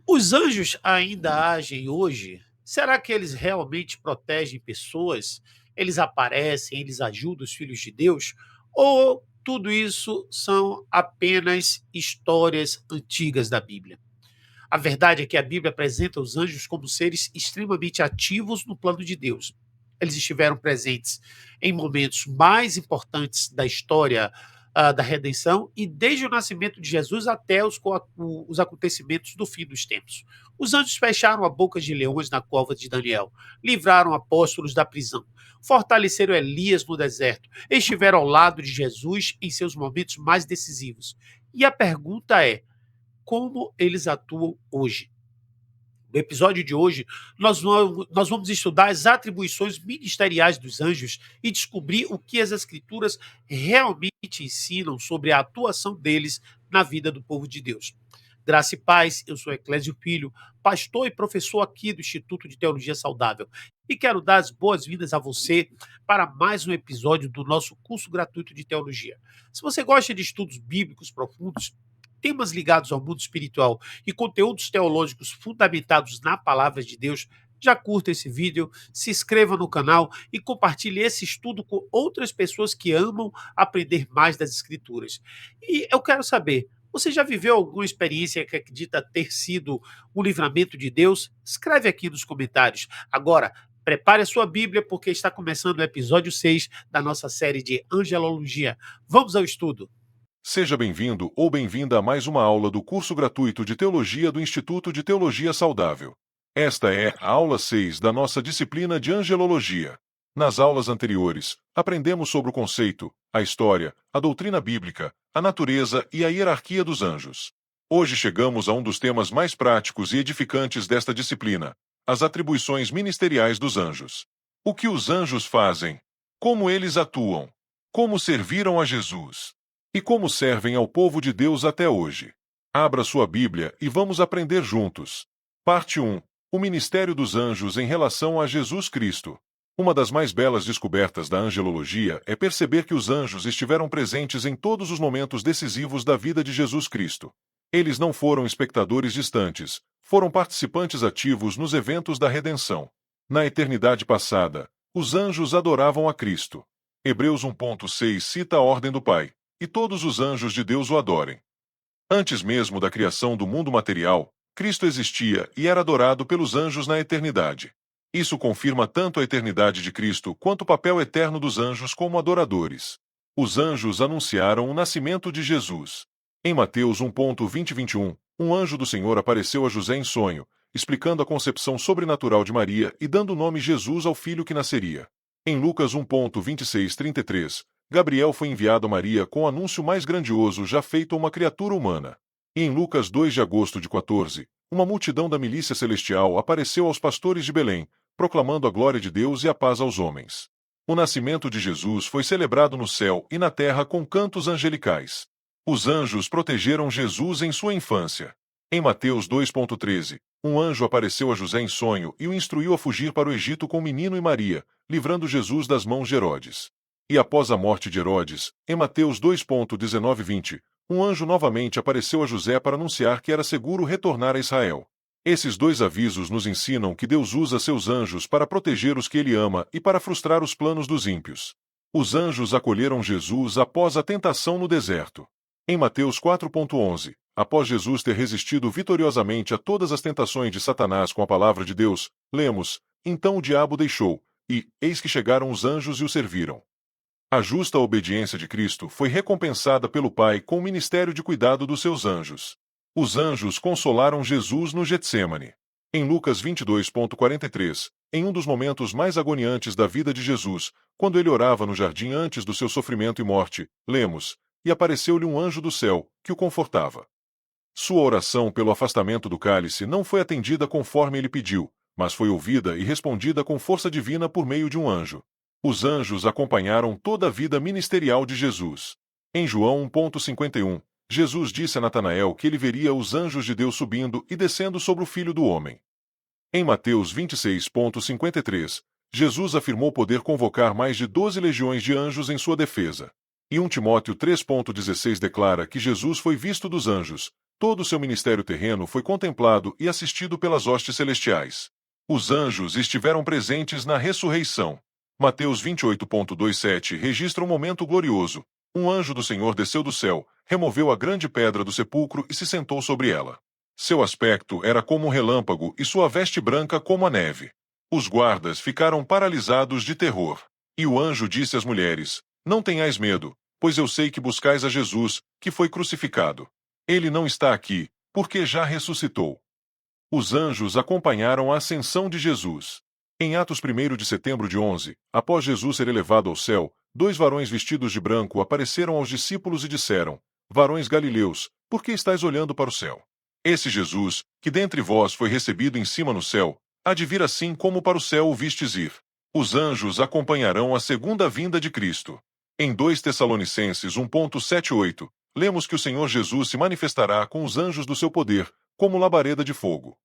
Os anjos ainda agem hoje? Será que eles realmente protegem pessoas? Eles aparecem, eles ajudam os filhos de Deus? Ou tudo isso são apenas histórias antigas da Bíblia? A verdade é que a Bíblia apresenta os anjos como seres extremamente ativos no plano de Deus. Eles estiveram presentes em momentos mais importantes da história da redenção e desde o nascimento de Jesus até os acontecimentos do fim dos tempos. Os anjos fecharam a boca de leões na cova de Daniel, livraram apóstolos da prisão, fortaleceram Elias no deserto, estiveram ao lado de Jesus em seus momentos mais decisivos. E a pergunta é: como eles atuam hoje? No episódio de hoje, nós vamos estudar as atribuições ministeriais dos anjos e descobrir o que as Escrituras realmente ensinam sobre a atuação deles na vida do povo de Deus. Graça e paz, eu sou Eclésio Filho, pastor e professor aqui do Instituto de Teologia Saudável, e quero dar as boas-vindas a você para mais um episódio do nosso curso gratuito de teologia. Se você gosta de estudos bíblicos profundos, temas ligados ao mundo espiritual e conteúdos teológicos fundamentados na palavra de Deus, já curta esse vídeo, se inscreva no canal e compartilhe esse estudo com outras pessoas que amam aprender mais das Escrituras. E eu quero saber, você já viveu alguma experiência que acredita ter sido um livramento de Deus? Escreve aqui nos comentários. Agora, prepare a sua Bíblia porque está começando o episódio 6 da nossa série de Angelologia. Vamos ao estudo. Seja bem-vindo ou bem-vinda a mais uma aula do curso gratuito de Teologia do Instituto de Teologia Saudável. Esta é a aula 6 da nossa disciplina de Angelologia. Nas aulas anteriores, aprendemos sobre o conceito, a história, a doutrina bíblica, a natureza e a hierarquia dos anjos. Hoje chegamos a um dos temas mais práticos e edificantes desta disciplina, as atribuições ministeriais dos anjos. O que os anjos fazem? Como eles atuam? Como serviram a Jesus? E como servem ao povo de Deus até hoje? Abra sua Bíblia e vamos aprender juntos. Parte 1. O Ministério dos Anjos em relação a Jesus Cristo. Uma das mais belas descobertas da angelologia é perceber que os anjos estiveram presentes em todos os momentos decisivos da vida de Jesus Cristo. Eles não foram espectadores distantes, foram participantes ativos nos eventos da redenção. Na eternidade passada, os anjos adoravam a Cristo. Hebreus 1.6 cita a ordem do Pai: e todos os anjos de Deus o adorem. Antes mesmo da criação do mundo material, Cristo existia e era adorado pelos anjos na eternidade. Isso confirma tanto a eternidade de Cristo quanto o papel eterno dos anjos como adoradores. Os anjos anunciaram o nascimento de Jesus. Em Mateus 1.20-21, um anjo do Senhor apareceu a José em sonho, explicando a concepção sobrenatural de Maria e dando o nome Jesus ao filho que nasceria. Em Lucas 1.26-33, Gabriel foi enviado a Maria com o anúncio mais grandioso já feito a uma criatura humana. E em Lucas 2 de agosto de 14, uma multidão da milícia celestial apareceu aos pastores de Belém, proclamando a glória de Deus e a paz aos homens. O nascimento de Jesus foi celebrado no céu e na terra com cantos angelicais. Os anjos protegeram Jesus em sua infância. Em Mateus 2.13, um anjo apareceu a José em sonho e o instruiu a fugir para o Egito com o menino e Maria, livrando Jesus das mãos de Herodes. E após a morte de Herodes, em Mateus 2.19-20, um anjo novamente apareceu a José para anunciar que era seguro retornar a Israel. Esses dois avisos nos ensinam que Deus usa seus anjos para proteger os que ele ama e para frustrar os planos dos ímpios. Os anjos acolheram Jesus após a tentação no deserto. Em Mateus 4.11, após Jesus ter resistido vitoriosamente a todas as tentações de Satanás com a palavra de Deus, lemos: então o diabo deixou, e eis que chegaram os anjos e o serviram. A justa obediência de Cristo foi recompensada pelo Pai com o ministério de cuidado dos seus anjos. Os anjos consolaram Jesus no Getsêmani. Em Lucas 22.43, em um dos momentos mais agoniantes da vida de Jesus, quando ele orava no jardim antes do seu sofrimento e morte, lemos: e apareceu-lhe um anjo do céu, que o confortava. Sua oração pelo afastamento do cálice não foi atendida conforme ele pediu, mas foi ouvida e respondida com força divina por meio de um anjo. Os anjos acompanharam toda a vida ministerial de Jesus. Em João 1.51, Jesus disse a Natanael que ele veria os anjos de Deus subindo e descendo sobre o Filho do Homem. Em Mateus 26.53, Jesus afirmou poder convocar mais de 12 legiões de anjos em sua defesa. E 1 Timóteo 3.16 declara que Jesus foi visto dos anjos, Todo o seu ministério terreno foi contemplado e assistido pelas hostes celestiais. Os anjos estiveram presentes na ressurreição. Mateus 28,27 registra um momento glorioso. Um anjo do Senhor desceu do céu, removeu a grande pedra do sepulcro e se sentou sobre ela. Seu aspecto era como um relâmpago e sua veste branca como a neve. Os guardas ficaram paralisados de terror. E o anjo disse às mulheres: Não tenhais medo, pois eu sei que buscais a Jesus, que foi crucificado. Ele não está aqui, porque já ressuscitou. Os anjos acompanharam a ascensão de Jesus. Em Atos 1 de setembro de 11, após Jesus ser elevado ao céu, 2 varões vestidos de branco apareceram aos discípulos e disseram: Varões galileus, por que estáis olhando para o céu? Esse Jesus, que dentre vós foi recebido em cima no céu, há de vir assim como para o céu o vistes ir. Os anjos acompanharão a segunda vinda de Cristo. Em 2 Tessalonicenses 1,78, lemos que o Senhor Jesus se manifestará com os anjos do seu poder, como labareda de fogo.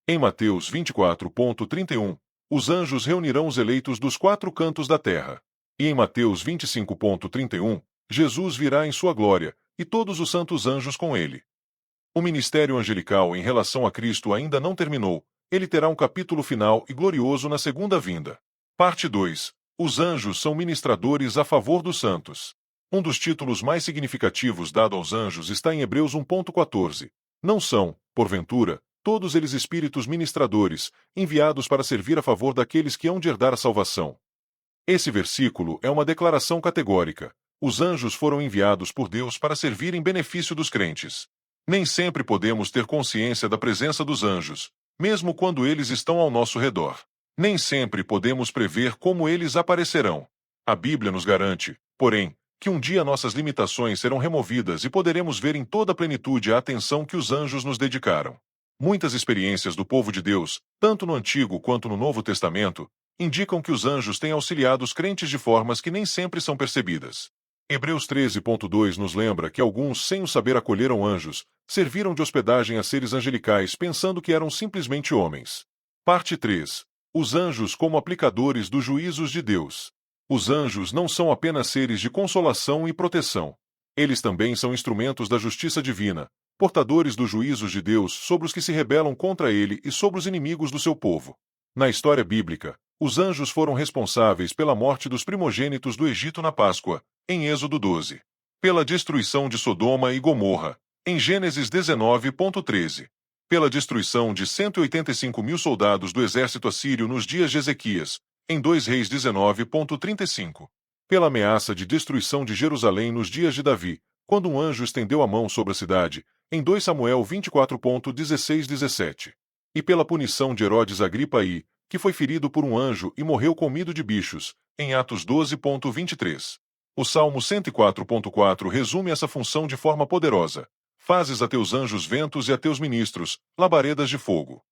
Em Mateus 24,31, os anjos reunirão os eleitos dos 4 cantos da terra. E em Mateus 25,31, Jesus virá em sua glória, e todos os santos anjos com ele. O ministério angelical em relação a Cristo ainda não terminou, ele terá um capítulo final e glorioso na segunda vinda. Parte 2. Os anjos são ministradores a favor dos santos. Um dos títulos mais significativos dado aos anjos está em Hebreus 1,14. Não são, porventura, todos eles espíritos ministradores, enviados para servir a favor daqueles que hão de herdar a salvação. Esse versículo é uma declaração categórica. Os anjos foram enviados por Deus para servir em benefício dos crentes. Nem sempre podemos ter consciência da presença dos anjos, mesmo quando eles estão ao nosso redor. Nem sempre podemos prever como eles aparecerão. A Bíblia nos garante, porém, que um dia nossas limitações serão removidas e poderemos ver em toda a plenitude a atenção que os anjos nos dedicaram. Muitas experiências do povo de Deus, tanto no Antigo quanto no Novo Testamento, indicam que os anjos têm auxiliado os crentes de formas que nem sempre são percebidas. Hebreus 13,2 nos lembra que alguns, sem o saber, acolheram anjos, serviram de hospedagem a seres angelicais pensando que eram simplesmente homens. Parte 3. Os anjos como aplicadores dos juízos de Deus. Os anjos não são apenas seres de consolação e proteção. Eles também são instrumentos da justiça divina, portadores dos juízos de Deus sobre os que se rebelam contra ele e sobre os inimigos do seu povo. Na história bíblica, os anjos foram responsáveis pela morte dos primogênitos do Egito na Páscoa, em Êxodo 12. Pela destruição de Sodoma e Gomorra, em Gênesis 19,13. Pela destruição de 185.000 soldados do exército assírio nos dias de Ezequias, em 2 Reis 19,35. Pela ameaça de destruição de Jerusalém nos dias de Davi, quando um anjo estendeu a mão sobre a cidade, em 2 Samuel 24,16-17. E pela punição de Herodes Agripa I, que foi ferido por um anjo e morreu comido de bichos, em Atos 12,23. O Salmo 104,4 resume essa função de forma poderosa. Fazes a teus anjos ventos e a teus ministros, labaredas de fogo.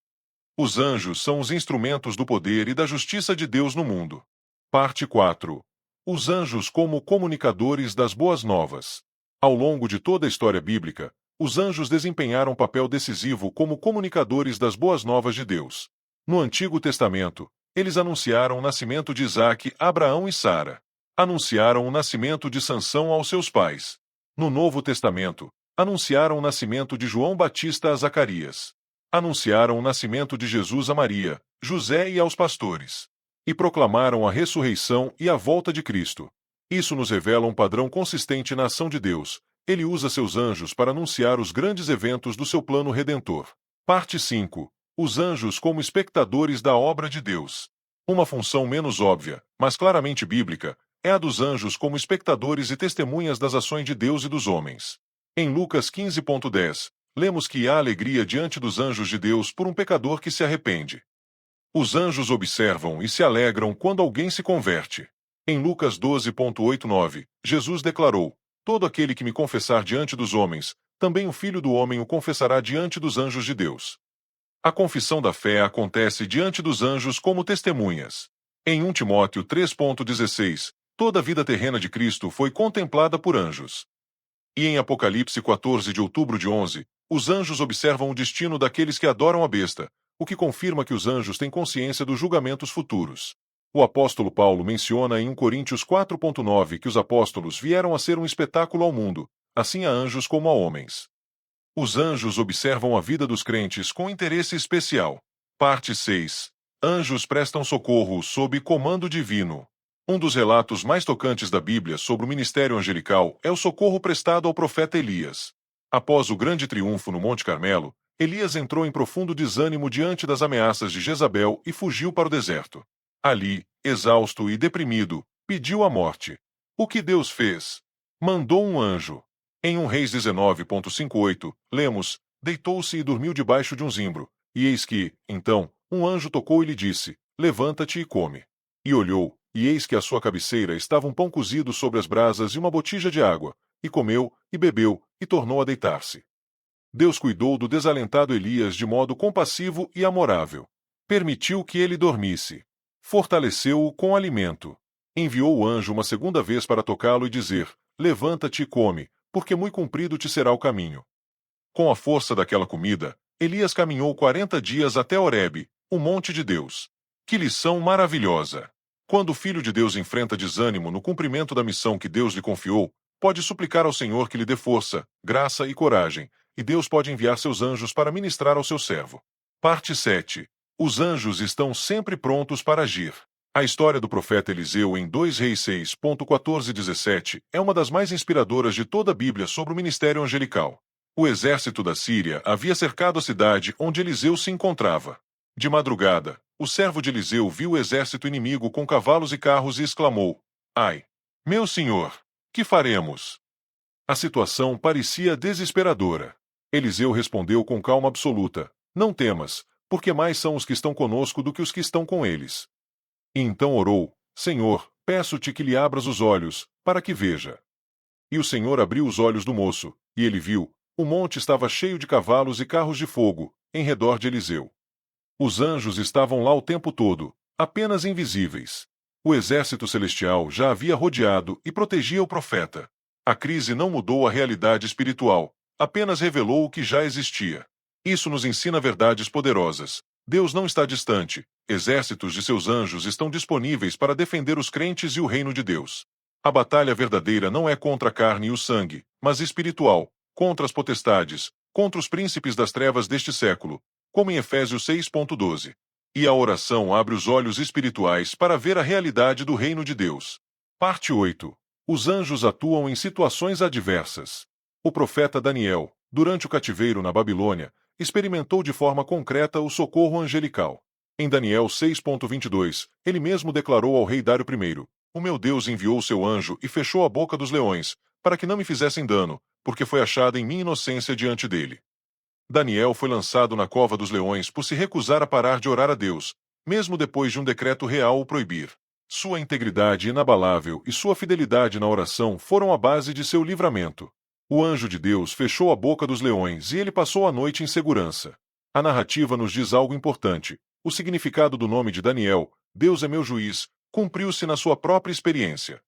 Os anjos são os instrumentos do poder e da justiça de Deus no mundo. Parte 4. Os anjos como comunicadores das boas novas. Ao longo de toda a história bíblica, os anjos desempenharam papel decisivo como comunicadores das boas novas de Deus. No Antigo Testamento, eles anunciaram o nascimento de Isaque, Abraão e Sara. Anunciaram o nascimento de Sansão aos seus pais. No Novo Testamento, anunciaram o nascimento de João Batista a Zacarias. Anunciaram o nascimento de Jesus a Maria, José e aos pastores. E proclamaram a ressurreição e a volta de Cristo. Isso nos revela um padrão consistente na ação de Deus. Ele usa seus anjos para anunciar os grandes eventos do seu plano redentor. Parte 5. Os anjos como espectadores da obra de Deus. Uma função menos óbvia, mas claramente bíblica, é a dos anjos como espectadores e testemunhas das ações de Deus e dos homens. Em Lucas 15,10, lemos que há alegria diante dos anjos de Deus por um pecador que se arrepende. Os anjos observam e se alegram quando alguém se converte. Em Lucas 12,89, Jesus declarou: Todo aquele que me confessar diante dos homens, também o Filho do Homem o confessará diante dos anjos de Deus. A confissão da fé acontece diante dos anjos como testemunhas. Em 1 Timóteo 3,16, toda a vida terrena de Cristo foi contemplada por anjos. E em Apocalipse 14 de outubro de 11, os anjos observam o destino daqueles que adoram a besta, o que confirma que os anjos têm consciência dos julgamentos futuros. O apóstolo Paulo menciona em 1 Coríntios 4,9 que os apóstolos vieram a ser um espetáculo ao mundo, assim a anjos como a homens. Os anjos observam a vida dos crentes com interesse especial. Parte 6. Anjos prestam socorro sob comando divino. Um dos relatos mais tocantes da Bíblia sobre o ministério angelical é o socorro prestado ao profeta Elias. Após o grande triunfo no Monte Carmelo, Elias entrou em profundo desânimo diante das ameaças de Jezabel e fugiu para o deserto. Ali, exausto e deprimido, pediu a morte. O que Deus fez? Mandou um anjo. Em 1 Reis 19,58, lemos: deitou-se e dormiu debaixo de um zimbro. E eis que, então, um anjo tocou e lhe disse: levanta-te e come. E olhou, e eis que à sua cabeceira estava um pão cozido sobre as brasas e uma botija de água. E comeu, e bebeu, e tornou a deitar-se. Deus cuidou do desalentado Elias de modo compassivo e amorável. Permitiu que ele dormisse. Fortaleceu-o com alimento. Enviou o anjo uma segunda vez para tocá-lo e dizer: levanta-te e come, porque muito comprido te será o caminho. Com a força daquela comida, Elias caminhou 40 dias até Horebe, o monte de Deus. Que lição maravilhosa! Quando o Filho de Deus enfrenta desânimo no cumprimento da missão que Deus lhe confiou, pode suplicar ao Senhor que lhe dê força, graça e coragem, e Deus pode enviar seus anjos para ministrar ao seu servo. Parte 7. Os anjos estão sempre prontos para agir. A história do profeta Eliseu em 2 Reis 6,14-17 é uma das mais inspiradoras de toda a Bíblia sobre o ministério angelical. O exército da Síria havia cercado a cidade onde Eliseu se encontrava. De madrugada, o servo de Eliseu viu o exército inimigo com cavalos e carros e exclamou: ai, meu senhor, que faremos? A situação parecia desesperadora. Eliseu respondeu com calma absoluta: não temas, porque mais são os que estão conosco do que os que estão com eles. E então orou: Senhor, peço-te que lhe abras os olhos, para que veja. E o Senhor abriu os olhos do moço, e ele viu: o monte estava cheio de cavalos e carros de fogo, em redor de Eliseu. Os anjos estavam lá o tempo todo, apenas invisíveis. O exército celestial já havia rodeado e protegia o profeta. A crise não mudou a realidade espiritual, apenas revelou o que já existia. Isso nos ensina verdades poderosas. Deus não está distante. Exércitos de seus anjos estão disponíveis para defender os crentes e o reino de Deus. A batalha verdadeira não é contra a carne e o sangue, mas espiritual, contra as potestades, contra os príncipes das trevas deste século, como em Efésios 6,12. E a oração abre os olhos espirituais para ver a realidade do reino de Deus. Parte 8. Os anjos atuam em situações adversas. O profeta Daniel, durante o cativeiro na Babilônia, experimentou de forma concreta o socorro angelical. Em Daniel 6,22, ele mesmo declarou ao rei Dário I: o meu Deus enviou seu anjo e fechou a boca dos leões, para que não me fizessem dano, porque foi achada em minha inocência diante dele. Daniel foi lançado na cova dos leões por se recusar a parar de orar a Deus, mesmo depois de um decreto real o proibir. Sua integridade inabalável e sua fidelidade na oração foram a base de seu livramento. O anjo de Deus fechou a boca dos leões e ele passou a noite em segurança. A narrativa nos diz algo importante. O significado do nome de Daniel, Deus é meu juiz, cumpriu-se na sua própria experiência.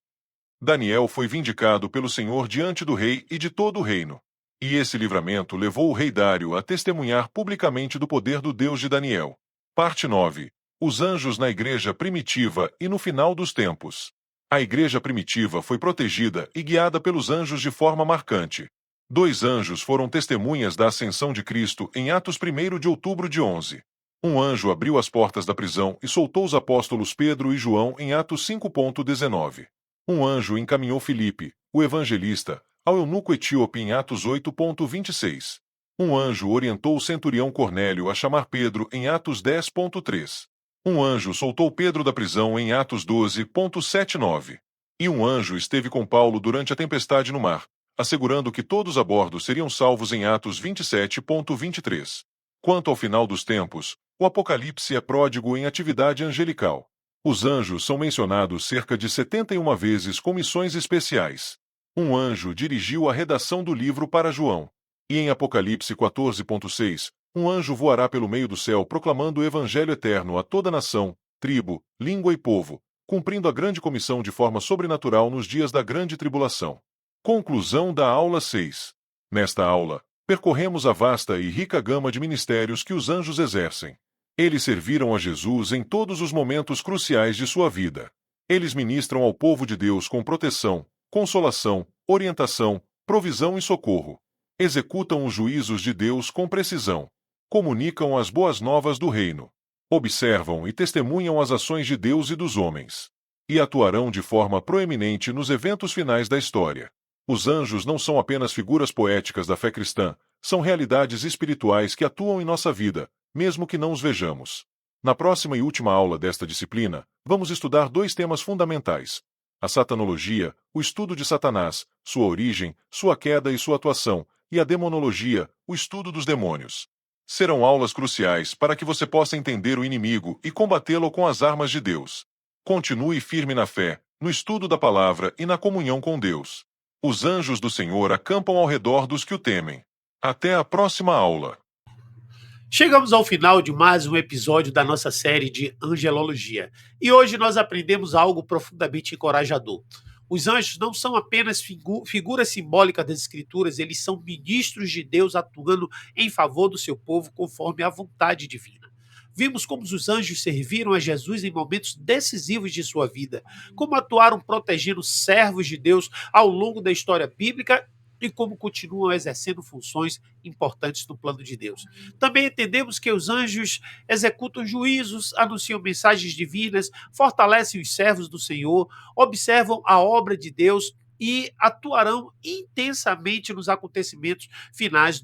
Daniel foi vindicado pelo Senhor diante do rei e de todo o reino. E esse livramento levou o rei Dário a testemunhar publicamente do poder do Deus de Daniel. Parte 9. Os anjos na igreja primitiva e no final dos tempos. A igreja primitiva foi protegida e guiada pelos anjos de forma marcante. 2 anjos foram testemunhas da ascensão de Cristo em Atos 1 de outubro de 11. Um anjo abriu as portas da prisão e soltou os apóstolos Pedro e João em Atos 5,19. Um anjo encaminhou Filipe, o evangelista, ao eunuco etíope em Atos 8,26. Um anjo orientou o centurião Cornélio a chamar Pedro em Atos 10,3. Um anjo soltou Pedro da prisão em Atos 12,79. E um anjo esteve com Paulo durante a tempestade no mar, assegurando que todos a bordo seriam salvos em Atos 27,23. Quanto ao final dos tempos, o Apocalipse é pródigo em atividade angelical. Os anjos são mencionados cerca de 71 vezes com missões especiais. Um anjo dirigiu a redação do livro para João. E em Apocalipse 14,6, um anjo voará pelo meio do céu proclamando o evangelho eterno a toda nação, tribo, língua e povo, cumprindo a grande comissão de forma sobrenatural nos dias da grande tribulação. Conclusão da aula 6. Nesta aula, percorremos a vasta e rica gama de ministérios que os anjos exercem. Eles serviram a Jesus em todos os momentos cruciais de sua vida. Eles ministram ao povo de Deus com proteção, consolação, orientação, provisão e socorro. Executam os juízos de Deus com precisão. Comunicam as boas novas do reino. Observam e testemunham as ações de Deus e dos homens. E atuarão de forma proeminente nos eventos finais da história. Os anjos não são apenas figuras poéticas da fé cristã, são realidades espirituais que atuam em nossa vida, mesmo que não os vejamos. Na próxima e última aula desta disciplina, vamos estudar dois temas fundamentais: a satanologia, o estudo de Satanás, sua origem, sua queda e sua atuação, e a demonologia, o estudo dos demônios. Serão aulas cruciais para que você possa entender o inimigo e combatê-lo com as armas de Deus. Continue firme na fé, no estudo da palavra e na comunhão com Deus. Os anjos do Senhor acampam ao redor dos que o temem. Até a próxima aula. Chegamos ao final de mais um episódio da nossa série de angelologia. E hoje nós aprendemos algo profundamente encorajador. Os anjos não são apenas figuras simbólicas das Escrituras, eles são ministros de Deus atuando em favor do seu povo conforme a vontade divina. Vimos como os anjos serviram a Jesus em momentos decisivos de sua vida, como atuaram protegendo servos de Deus ao longo da história bíblica e como continuam exercendo funções importantes no plano de Deus. Também entendemos que os anjos executam juízos, anunciam mensagens divinas, fortalecem os servos do Senhor, observam a obra de Deus e atuarão intensamente nos acontecimentos finais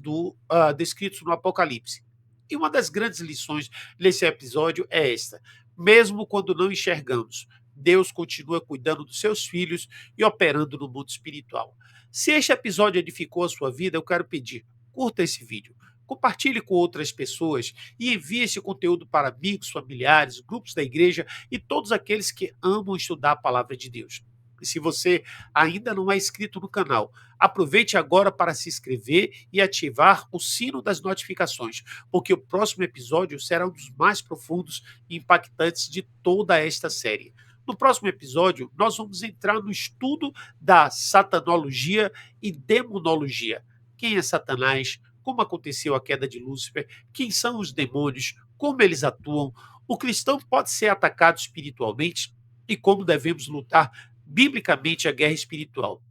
descritos no Apocalipse. E uma das grandes lições nesse episódio é esta: mesmo quando não enxergamos, Deus continua cuidando dos seus filhos e operando no mundo espiritual. Se este episódio edificou a sua vida, eu quero pedir, curta esse vídeo, compartilhe com outras pessoas e envie esse conteúdo para amigos, familiares, grupos da igreja e todos aqueles que amam estudar a palavra de Deus. E se você ainda não é inscrito no canal, aproveite agora para se inscrever e ativar o sino das notificações, porque o próximo episódio será um dos mais profundos e impactantes de toda esta série. No próximo episódio, nós vamos entrar no estudo da satanologia e demonologia. Quem é Satanás? Como aconteceu a queda de Lúcifer? Quem são os demônios? Como eles atuam? O cristão pode ser atacado espiritualmente? E como devemos lutar biblicamente a guerra espiritual?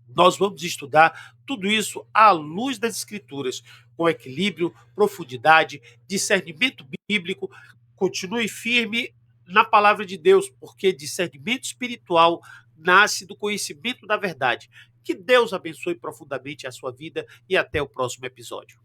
Nós vamos estudar tudo isso à luz das Escrituras, com equilíbrio, profundidade, discernimento bíblico. Continue firme na palavra de Deus, porque discernimento espiritual nasce do conhecimento da verdade. Que Deus abençoe profundamente a sua vida e até o próximo episódio.